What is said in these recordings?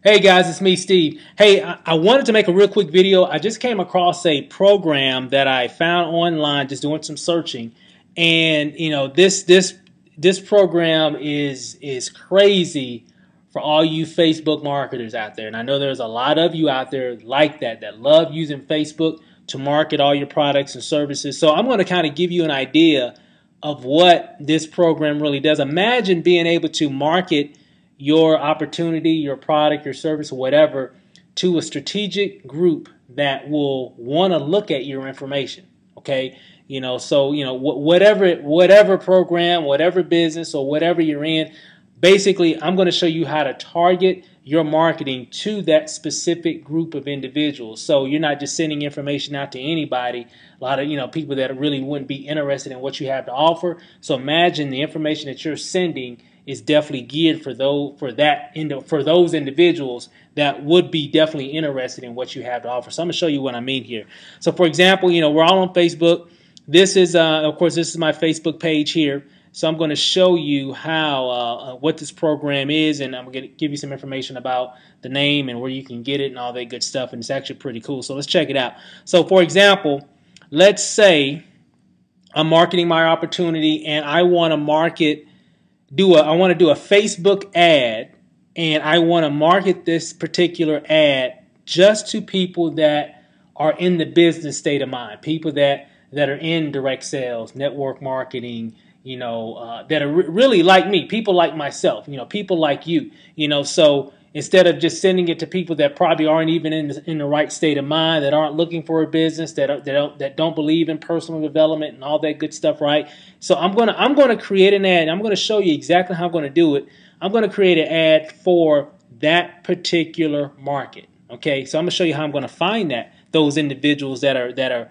Hey guys, it's me, Steve. Hey, I wanted to make a real quick video. I just came across a program that I found online, just doing some searching, and this program is crazy for all you Facebook marketers out there. And I know there's a lot of you out there like that love using Facebook to market all your products and services. So I'm going to kind of give you an idea of what this program really does. Imagine being able to market your opportunity, your product, your service, or whatever to a strategic group that will want to look at your information. Okay, whatever program, whatever business, or whatever you're in, basically, I'm going to show you how to target your marketing to that specific group of individuals. So you're not just sending information out to anybody. A lot of people that really wouldn't be interested in what you have to offer. So imagine the information that you're sending is definitely geared for those individuals that would be definitely interested in what you have to offer. So I'm going to show you what I mean here. So for example, we're all on Facebook. This is, of course, this is my Facebook page here. So I'm going to show you how what this program is, and I'm going to give you some information about the name and where you can get it and all that good stuff. And it's actually pretty cool. So let's check it out. So for example, let's say I'm marketing my opportunity and I want to I want to do a Facebook ad, and I want to market this particular ad just to people that are in the business state of mind, people that are in direct sales, network marketing, that are really like me, people like myself, people like you, so instead of just sending it to people that probably aren't even in the right state of mind, that aren't looking for a business, that don't believe in personal development and all that good stuff, right? So I'm gonna create an ad. I'm gonna show you exactly how I'm gonna do it. I'm gonna create an ad for that particular market. Okay, so I'm gonna show you how I'm gonna find those individuals that are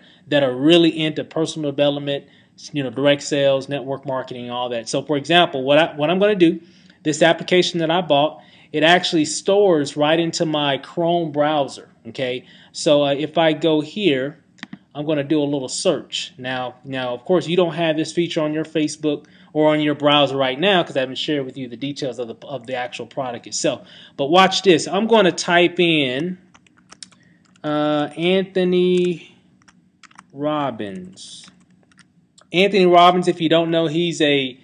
really into personal development, direct sales, network marketing, all that. So for example, what I'm gonna do, this application that I bought, it actually stores right into my Chrome browser. Okay, so if I go here, I'm going to do a little search. Now, of course, you don't have this feature on your Facebook or on your browser right now because I haven't shared with you the details of the actual product itself. But watch this. I'm going to type in Anthony Robbins. Anthony Robbins, if you don't know, he's a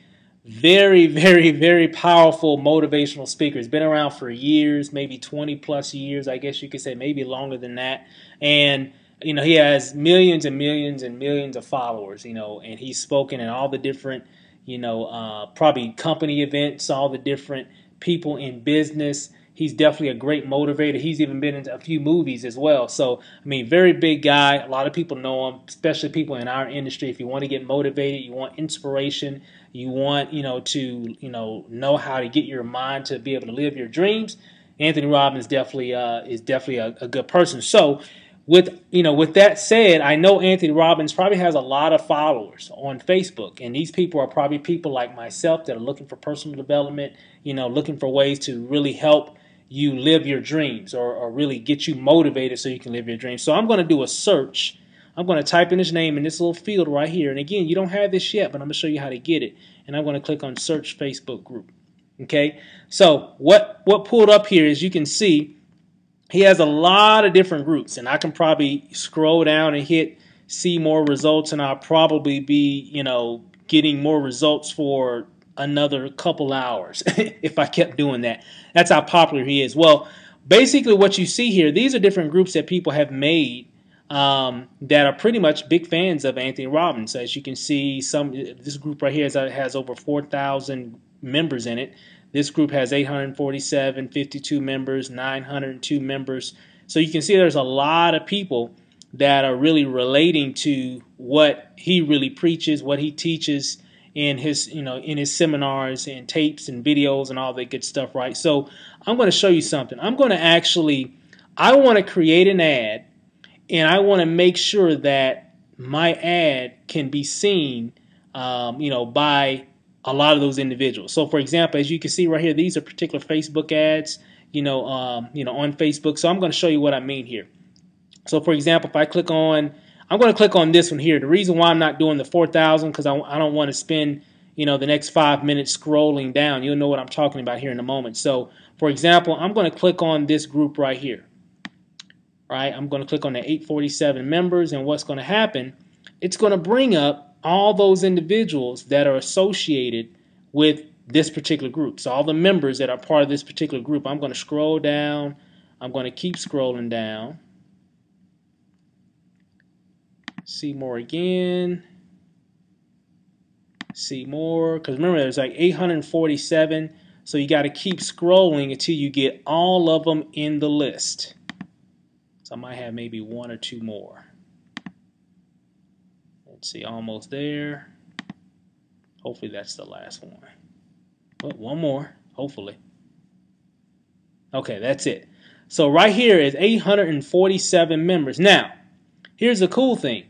very, very, very powerful motivational speaker. He's been around for years, maybe 20 plus years, I guess you could say, maybe longer than that. And he has millions and millions and millions of followers, and he's spoken at all the different, probably company events, all the different people in business. He's definitely a great motivator. He's even been in a few movies as well. So, I mean, very big guy. A lot of people know him, especially people in our industry. If you want to get motivated, you want inspiration, you want, to, know how to get your mind to be able to live your dreams, Anthony Robbins is definitely a good person. So, with that said, I know Anthony Robbins probably has a lot of followers on Facebook, and these people are probably people like myself that are looking for personal development, looking for ways to really help you live your dreams or really get you motivated so you can live your dreams. So I'm going to do a search. I'm going to type in his name in this little field right here. And again, you don't have this yet, but I'm going to show you how to get it. And I'm going to click on Search Facebook Group. Okay, so what pulled up here is you can see he has a lot of different groups, and I can probably scroll down and hit see more results, and I'll probably be, getting more results for another couple hours if I kept doing that. That's how popular he is. Well, basically what you see here, these are different groups that people have made that are pretty much big fans of Anthony Robbins. As you can see, this group right here has over 4,000 members in it. This group has 847, 52 members, 902 members. So you can see there's a lot of people that are really relating to what he really preaches, what he teaches in his, in his seminars and tapes and videos and all that good stuff, right? So I'm going to show you something. I want to create an ad, and I want to make sure that my ad can be seen, by a lot of those individuals. So for example, as you can see right here, these are particular Facebook ads, on Facebook. So I'm going to show you what I mean here. So for example, if I click on, I'm going to click on this one here. The reason why I'm not doing the 4,000 because I don't want to spend, the next 5 minutes scrolling down. You'll know what I'm talking about here in a moment. So For example, I'm going to click on this group right here. Right? I'm going to click on the 847 members, and what's going to happen, it's going to bring up all those individuals that are associated with this particular group. So all the members that are part of this particular group. I'm going to scroll down. I'm going to keep scrolling down. See more again. See more, because remember there's like 847, so you got to keep scrolling until you get all of them in the list. So I might have maybe one or two more. Let's see, almost there. Hopefully that's the last one. Oh, one more, hopefully. Okay, that's it. So right here is 847 members. Now, here's the cool thing.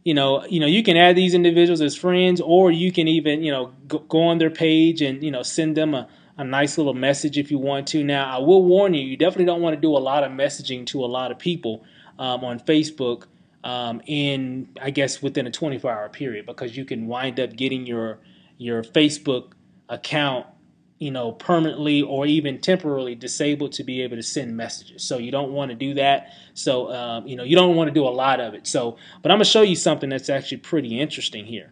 You can add these individuals as friends, or you can even, go on their page and, send them a nice little message if you want to. Now, I will warn you, you definitely don't want to do a lot of messaging to a lot of people on Facebook I guess, within a 24-hour period, because you can wind up getting your Facebook account permanently or even temporarily disabled to be able to send messages. So you don't want to do that. So, you don't want to do a lot of it. So, but I'm going to show you something that's actually pretty interesting here.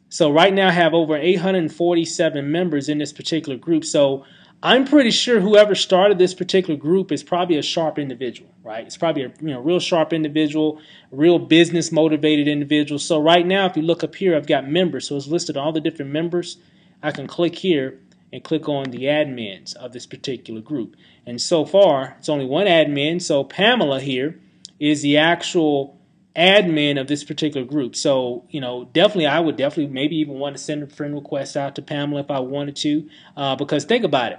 So right now I have over 847 members in this particular group. So I'm pretty sure whoever started this particular group is probably a sharp individual, right? It's probably a real sharp individual, real business motivated individual. So right now, if you look up here, I've got members. So it's listed all the different members. I can click here and click on the admins of this particular group. And so far, it's only one admin. So Pamela here is the actual admin of this particular group. So, I would definitely maybe even want to send a friend request out to Pamela if I wanted to, because think about it.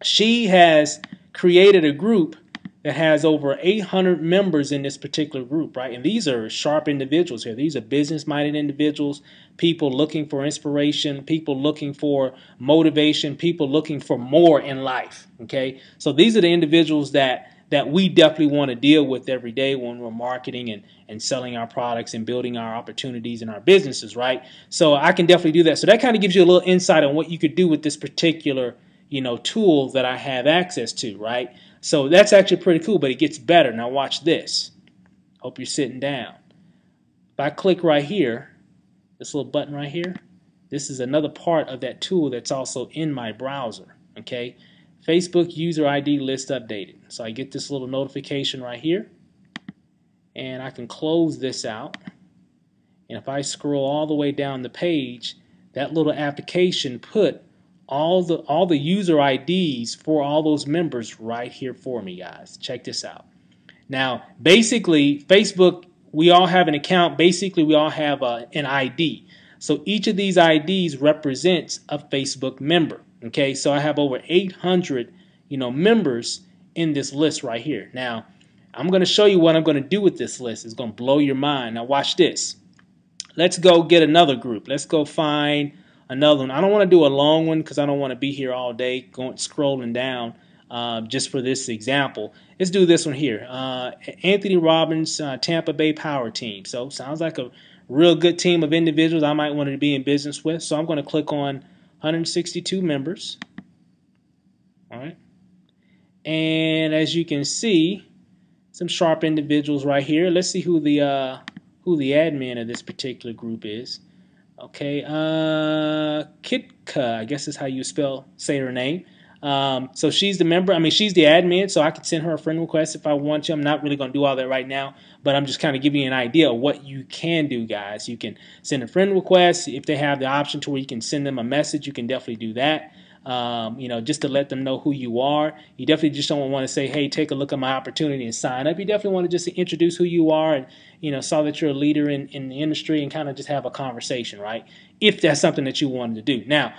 She has created a group that has over 800 members in this particular group, right? And these are sharp individuals here. These are business-minded individuals, people looking for inspiration, people looking for motivation, people looking for more in life, okay? So these are the individuals that we definitely want to deal with every day when we're marketing and selling our products and building our opportunities in our businesses, right? So I can definitely do that. So that kind of gives you a little insight on what you could do with this particular tool that I have access to, right? So that's actually pretty cool, but it gets better. Now watch this. Hope you're sitting down. If I click right here, this little button right here, this is another part of that tool that's also in my browser, okay? Facebook user ID list updated. So I get this little notification right here, and I can close this out. And if I scroll all the way down the page, that little application put all the user IDs for all those members right here for me, guys. Check this out. Now, basically, Facebook, we all have an account. Basically, we all have an ID. So each of these IDs represents a Facebook member. Okay, so I have over 800, members in this list right here. Now, I'm going to show you what I'm going to do with this list. It's going to blow your mind. Now, watch this. Let's go get another group. Let's go find another one. I don't want to do a long one because I don't want to be here all day scrolling down just for this example. Let's do this one here. Anthony Robbins, Tampa Bay Power Team. So sounds like a real good team of individuals I might want to be in business with. So I'm going to click on 162 members. All right. And as you can see, some sharp individuals right here. Let's see who the admin of this particular group is. Okay, Kitka, I guess is how you say her name. So she's the member. I mean, she's the admin, so I can send her a friend request if I want to. I'm not really going to do all that right now, but I'm just kind of giving you an idea of what you can do, guys. You can send a friend request. If they have the option to where you can send them a message, you can definitely do that. Just to let them know who you are. You definitely just don't want to say, hey, take a look at my opportunity and sign up. You definitely want to just introduce who you are and, saw that you're a leader in the industry and kind of just have a conversation, right? If that's something that you wanted to do. Now,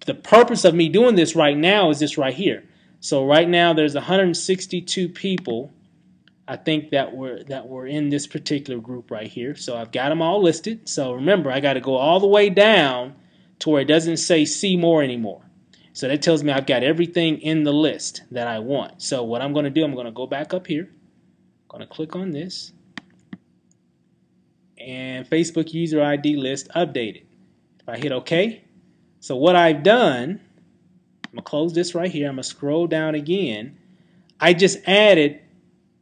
the purpose of me doing this right now is this right here. So right now there's 162 people, I think, that were in this particular group right here. So I've got them all listed. So remember, I got to go all the way down to where it doesn't say see more anymore. So that tells me I've got everything in the list that I want. So what I'm going to do, I'm going to go back up here. I'm going to click on this. And Facebook user ID list updated. If I hit OK. So what I've done I'm going to close this right here. I'm going to scroll down again. I just added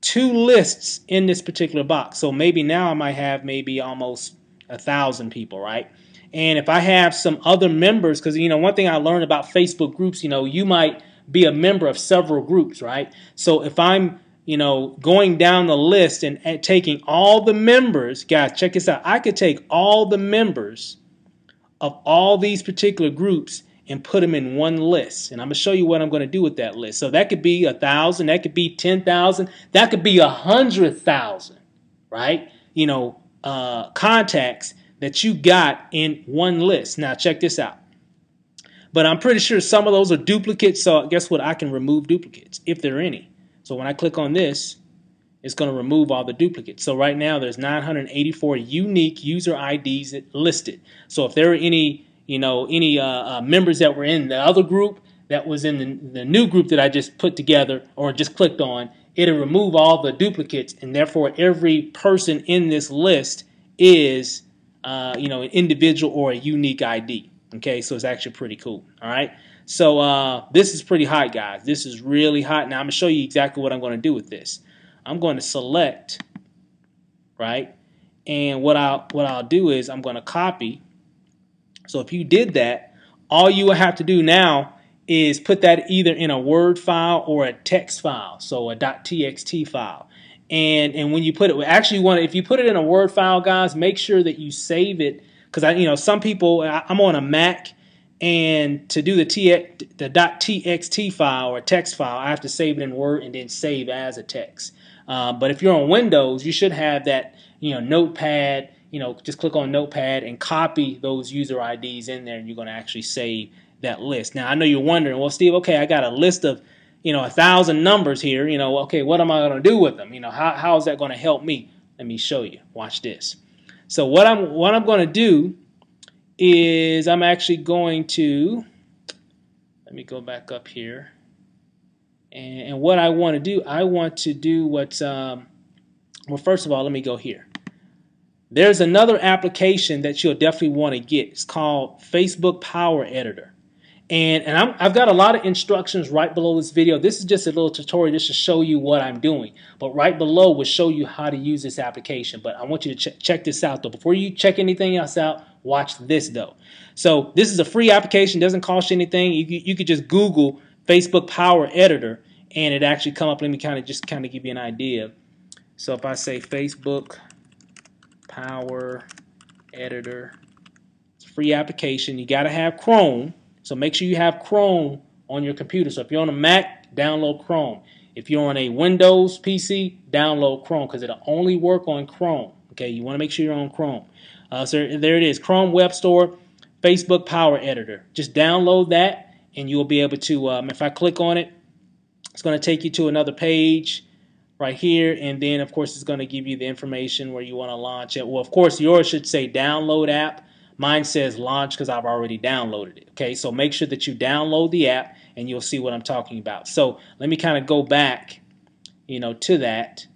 2 lists in this particular box. So maybe now I might have maybe almost 1,000 people, right? And if I have some other members, because, one thing I learned about Facebook groups, you might be a member of several groups, right? So if I'm, going down the list and taking all the members, guys, check this out. I could take all the members of all these particular groups and put them in one list. And I'm going to show you what I'm going to do with that list. So that could be 1,000, that could be 10,000, that could be 100,000, right? Contacts that you got in one list. Now check this out. But I'm pretty sure some of those are duplicates, so guess what? I can remove duplicates if there are any. So when I click on this, it's going to remove all the duplicates. So right now there's 984 unique user IDs listed. So if there are any, members that were in the other group that was in the new group that I just put together or just clicked on, it'll remove all the duplicates, and therefore every person in this list is, an individual or a unique ID. Okay, so it's actually pretty cool. All right, so this is pretty hot, guys. This is really hot. Now I'm going to show you exactly what I'm going to do with this. I'm going to select, right, and what I'll do is I'm going to copy. So if you did that, all you will have to do now is put that either in a Word file or a text file, so a .txt file. And when you put it, if you put it in a Word file, guys, make sure that you save it, because some people, I'm on a Mac, and to do the .txt file or text file, I have to save it in Word and then save as a text. But if you're on Windows, you should have that, Notepad. Just click on Notepad and copy those user IDs in there, and you're going to actually save that list. Now I know you're wondering, well, Steve, okay, I got a list of 1,000 numbers here. Okay, what am I going to do with them? How is that going to help me? Let me show you. Watch this. So what I'm going to do is I'm actually going to, let me go back up here. And what I want to do what's, well, first of all, let me go here. There's another application that you'll definitely want to get. It's called Facebook Power Editor. And I've got a lot of instructions right below this video. This is just a little tutorial just to show you what I'm doing. But right below will show you how to use this application. But I want you to check this out, though. Before you check anything else out, watch this, though. So this is a free application. Doesn't cost you anything. You could just Google Facebook Power Editor, and it actually come up. Let me kind of give you an idea. So if I say Facebook Power Editor, it's a free application. You got to have Chrome. So make sure you have Chrome on your computer. So if you're on a Mac, download Chrome. If you're on a Windows PC, download Chrome, because it'll only work on Chrome. Okay, you want to make sure you're on Chrome. So there it is, Chrome Web Store, Facebook Power Editor. Just download that, and you'll be able to, if I click on it, it's going to take you to another page right here, and then, of course, it's going to give you the information where you want to launch it. Well, of course, yours should say download app. Mine says launch because I've already downloaded it. Okay, so make sure that you download the app, and you'll see what I'm talking about. So let me kind of go back, to that.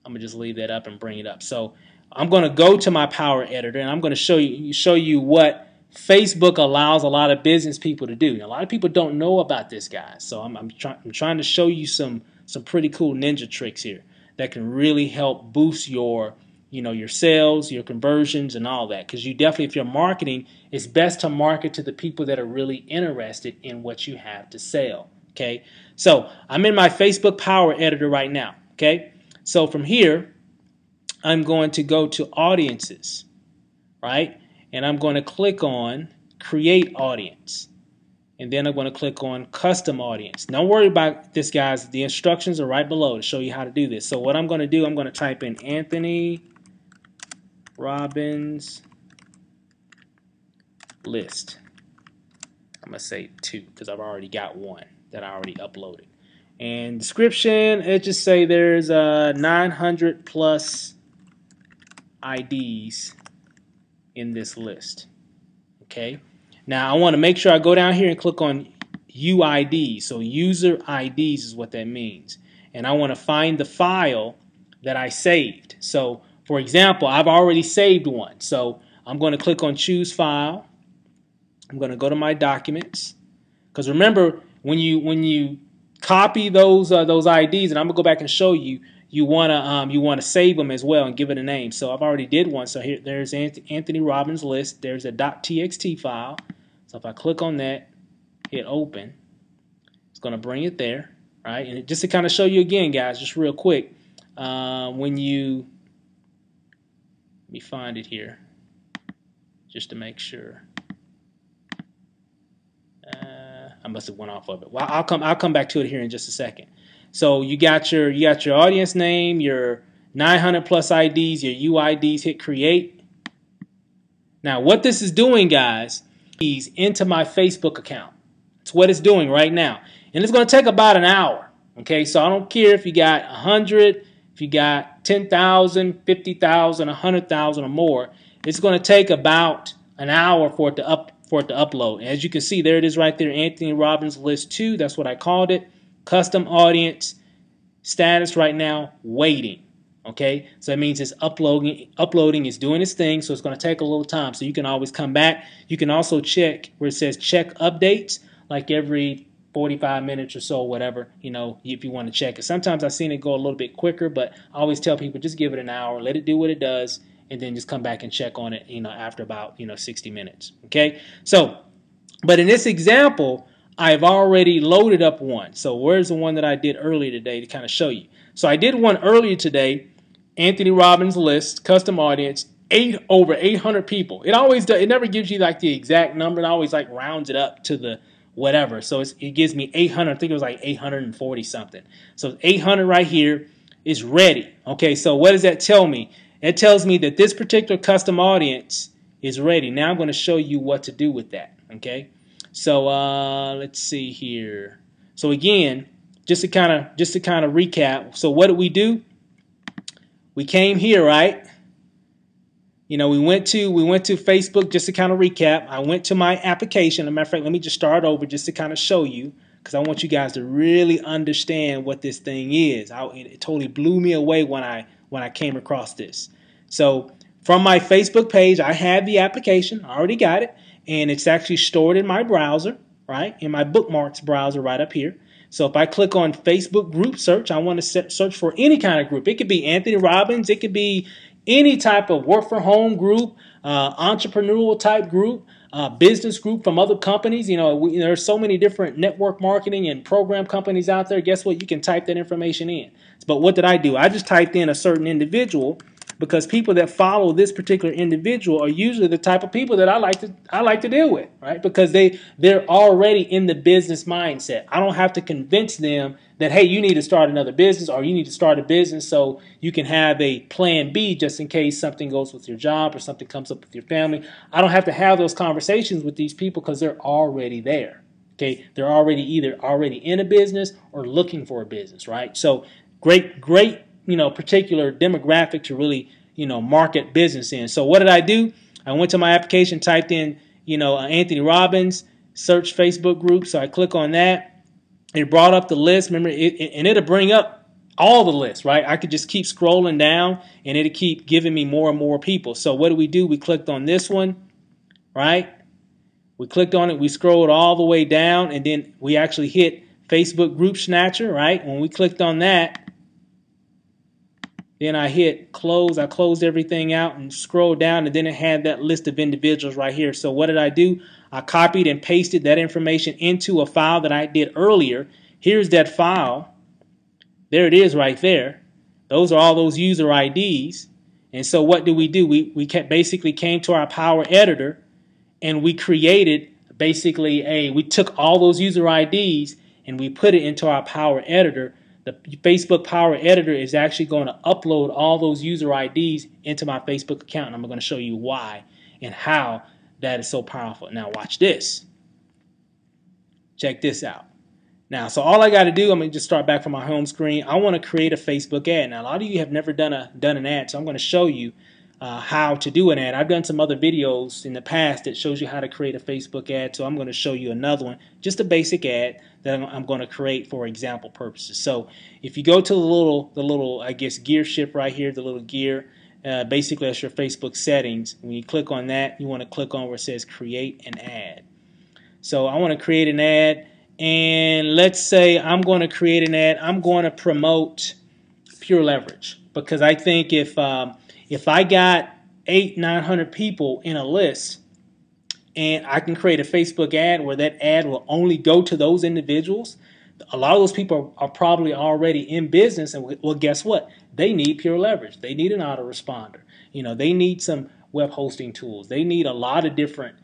I'm gonna just leave that up and bring it up. So I'm going to go to my Power Editor, and I'm going to show you what Facebook allows a lot of business people to do. Now, a lot of people don't know about this, guys. So I'm trying to show you some pretty cool ninja tricks here that can really help boost your your sales, your conversions, and all that. Because you definitely, if you're marketing, it's best to market to the people that are really interested in what you have to sell. Okay, so I'm in my Facebook Power Editor right now. Okay, so from here, I'm going to go to Audiences, right? And I'm going to click on Create Audience. And then I'm going to click on Custom Audience. Don't worry about this, guys. The instructions are right below to show you how to do this. So what I'm going to do, I'm going to type in Anthony Robbins list. I'm going to say 2 because I've already got one that I already uploaded. And description, it just say there's 900 plus IDs in this list. Okay. Now I want to make sure I go down here and click on UID. So user IDs is what that means. And I want to find the file that I saved. So for example, I've already saved one. So I'm going to click on Choose File. I'm going to go to my Documents, Because remember, when you copy those IDs, and I'm gonna go back and show you, you wanna save them as well and give it a name. So I've already did one. So here there's Anthony Robbins list. There's a .txt file. So if I click on that, hit open, it's gonna bring it there, right? And just to kind of show you again, guys, just real quick, when you let me find it here, just to make sure. I must have went off of it. Well, I'll come back to it here in just a second. So you got your audience name, your 900 plus IDs, your UIDs. Hit create. Now what this is doing, guys, is into my Facebook account. It's what it's doing right now, and it's going to take about an hour. Okay, so I don't care if you got 100, if you got 10,000, 50,000, 100,000 or more. It's going to take about an hour for it to upload. And as you can see, there it is right there, Anthony Robbins list 2. That's what I called it. Custom audience status right now, waiting. Okay, so that means it's uploading is doing its thing, so it's going to take a little time. So you can always come back. You can also check where it says check updates, like every 45 minutes or so, whatever, you know, if you want to check it. Sometimes I've seen it go a little bit quicker, but I always tell people just give it an hour, let it do what it does, and then just come back and check on it, you know, after about, 60 minutes. Okay, so, but in this example, I've already loaded up one. So where's the one that I did earlier today to kind of show you? So I did one earlier today, Anthony Robbins list, custom audience, over 800 people. It always does. It never gives you like the exact number. It always like rounds it up to the whatever. So it gives me 800. I think it was like 840 something. So 800 right here is ready. Okay, so what does that tell me? It tells me that this particular custom audience is ready. Now I'm going to show you what to do with that. Okay, so let's see here. So again, just to kind of recap. So what did we do? We came here, right? You know, we went to Facebook. Just to kind of recap, I went to my application. As a matter of fact, let me just start over just to kind of show you, because I want you guys to really understand what this thing is. It totally blew me away when I came across this. So from my Facebook page, I have the application. I already got it, and it's actually stored in my browser, right? In my bookmarks browser right up here. So if I click on Facebook group search, I want to search for any kind of group. It could be Anthony Robbins. It could be any type of work from home group, entrepreneurial type group, business group from other companies. You know, there's so many different network marketing and program companies out there. Guess what? You can type that information in. But what did I do? I just typed in a certain individual, because people that follow this particular individual are usually the type of people that I like to deal with, right? Because they're already in the business mindset. I don't have to convince them that, hey, you need to start another business, or you need to start a business so you can have a plan B just in case something goes with your job or something comes up with your family. I don't have to have those conversations with these people because they're already there. Okay, they're either already in a business or looking for a business, right? So great, particular demographic to really, market business in. So what did I do? I went to my application, typed in, Anthony Robbins, search Facebook group. So I click on that. It brought up the list. Remember, and it'll bring up all the lists, right? I could just keep scrolling down, and it'll keep giving me more and more people. So what do? We clicked on this one, right? We clicked on it. We scrolled all the way down, and then we actually hit Facebook group Snatcher, right? When we clicked on that, then I hit close. I closed everything out and scrolled down, and then it had that list of individuals right here. So what did I do? I copied and pasted that information into a file that I did earlier. Here's that file. There it is right there. Those are all those user IDs. And so what do? We basically came to our Power Editor, and we created we took all those user IDs and we put it into our Power Editor. The Facebook Power Editor is actually going to upload all those user IDs into my Facebook account. And I'm going to show you why and how that is so powerful. Now watch this. Check this out. Now, so all I got to do, I'm going to just start back from my home screen. I want to create a Facebook ad. Now, a lot of you have never done an ad, so I'm going to show you how to do an ad. I've done some other videos in the past that shows you how to create a Facebook ad, so I'm going to show you another one, just a basic ad that I'm going to create for example purposes. So if you go to the little I guess gear shift right here, the little gear, basically that's your Facebook settings. When you click on that, you want to click on where it says create an ad. So I want to create an ad. And let's say I'm going to create an ad. I'm going to promote Pure Leverage, because I think if I got 800-900 people in a list, and I can create a Facebook ad where that ad will only go to those individuals, a lot of those people are probably already in business, and well, guess what? They need Pure Leverage. They need an autoresponder. They need some web hosting tools. They need a lot of different,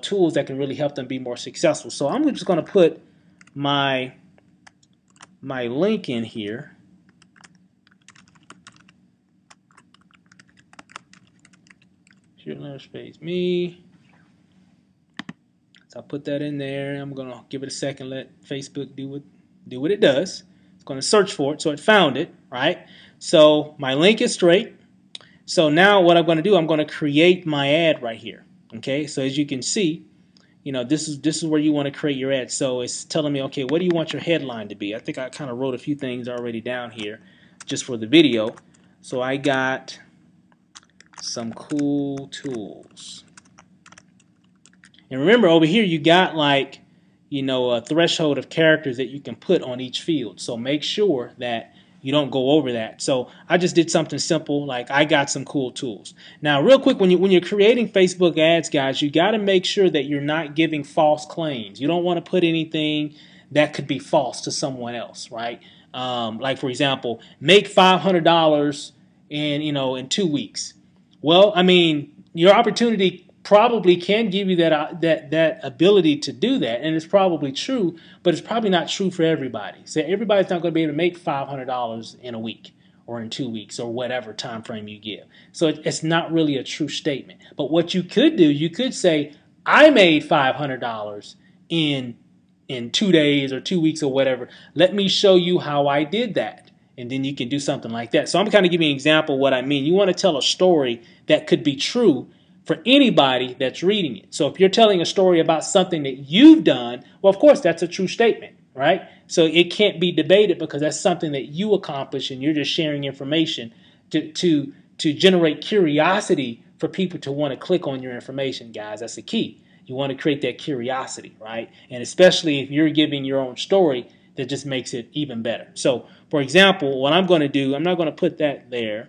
tools that can really help them be more successful. So I'm just going to put my link in here. Pure Leverage space me. So I'll put that in there. I'm going to give it a second, let Facebook do what it does. It's going to search for it, so it found it, right? So my link is straight. So now what I'm going to do, I'm going to create my ad right here. Okay, so as you can see, this is where you want to create your ad. So it's telling me, okay, what do you want your headline to be? I think I kind of wrote a few things already down here just for the video. So I got some cool tools. And remember, over here you got like, a threshold of characters that you can put on each field. So make sure that you don't go over that. So I just did something simple, like I got some cool tools. Now, real quick, when you're creating Facebook ads, guys, you got to make sure that you're not giving false claims. You don't want to put anything that could be false to someone else, right? Like, for example, make $500 in 2 weeks. Well, I mean, your opportunity probably can give you that ability to do that, and it's probably true, but it's probably not true for everybody. So everybody's not going to be able to make $500 in a week or in 2 weeks or whatever time frame you give. So it's not really a true statement. But what you could do, you could say, I made $500 in 2 days or 2 weeks or whatever. Let me show you how I did that. And then you can do something like that. So I'm kind of giving you an example of what I mean. You want to tell a story that could be true for anybody that's reading it. So if you're telling a story about something that you've done, well, of course, that's a true statement, right? So it can't be debated because that's something that you accomplish, and you're just sharing information to generate curiosity for people to want to click on your information, guys. That's the key. You want to create that curiosity, right? And especially if you're giving your own story, that just makes it even better. So, for example, what I'm going to do, I'm not going to put that there.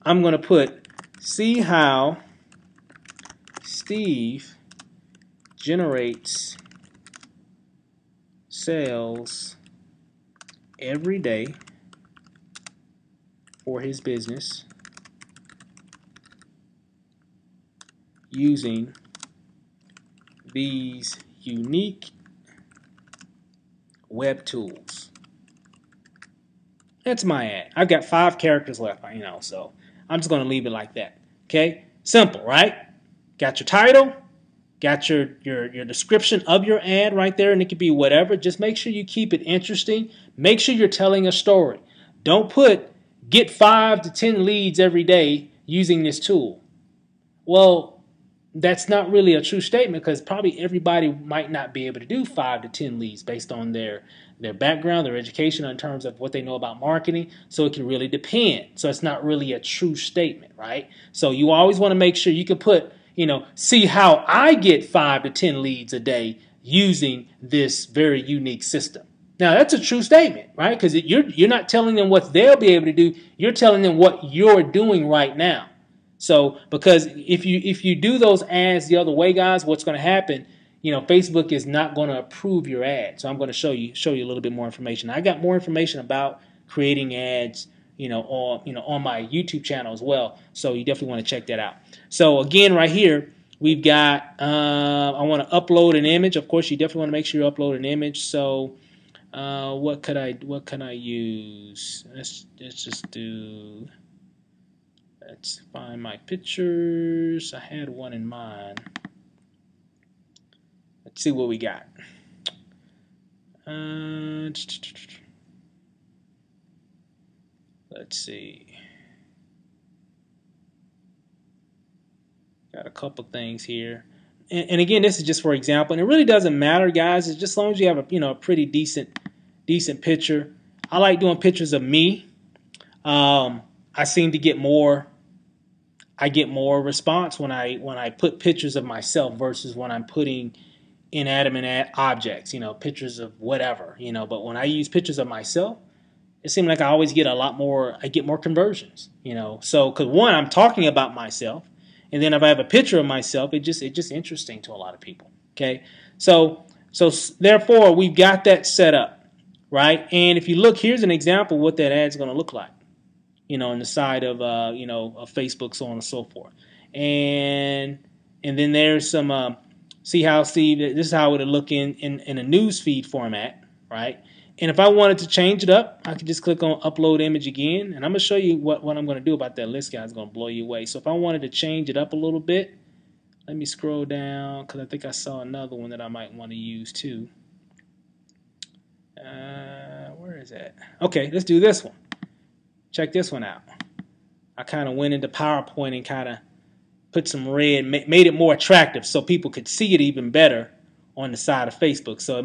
I'm going to put, see how Steve generates sales every day for his business using these unique web tools. That's my ad. I've got 5 characters left, so I'm just going to leave it like that. Okay? Simple, right? Got your title, got your description of your ad right there, and it could be whatever. Just make sure you keep it interesting. Make sure you're telling a story. Don't put get 5 to 10 leads every day using this tool. Well, that's not really a true statement, because probably everybody might not be able to do 5 to 10 leads based on their background, their education, in terms of what they know about marketing. So it can really depend. So it's not really a true statement, right? So you always want to make sure you can put, see how I get 5 to 10 leads a day using this very unique system. Now, that's a true statement, right? Because you're not telling them what they'll be able to do. You're telling them what you're doing right now. So, because if you do those ads the other way, guys, what's going to happen? Facebook is not going to approve your ad. So I'm going to show you a little bit more information. I got more information about creating ads, on my YouTube channel as well. So you definitely want to check that out. So again, right here, we've got I want to upload an image. Of course, you definitely want to make sure you upload an image. So what can I use? Let's just do. Let's find my pictures. I had one in mind. Let's see what we got. Let's see. Got a couple things here. And again, this is just for example. And it really doesn't matter, guys. It's just as long as you have a pretty decent picture. I like doing pictures of me. I seem to get more. I get more response when I put pictures of myself versus when I'm putting inanimate objects, pictures of whatever, but when I use pictures of myself, it seems like I always get I get more conversions, So, because one, I'm talking about myself, and then if I have a picture of myself, it's just interesting to a lot of people. Okay, so therefore we've got that set up, right? And if you look, here's an example of what that ad's going to look like, on the side of of Facebook, so on and so forth, and then there's some see this is how it would look in a news feed format, right? And if I wanted to change it up, I could just click on upload image again. And I'm going to show you what I'm going to do about that list, guys. It's going to blow you away. So if I wanted to change it up a little bit, let me scroll down because I think I saw another one that I might want to use too. Where is that? Okay, let's do this one. Check this one out. I kind of went into PowerPoint and kind of put some red, made it more attractive so people could see it even better on the side of Facebook. So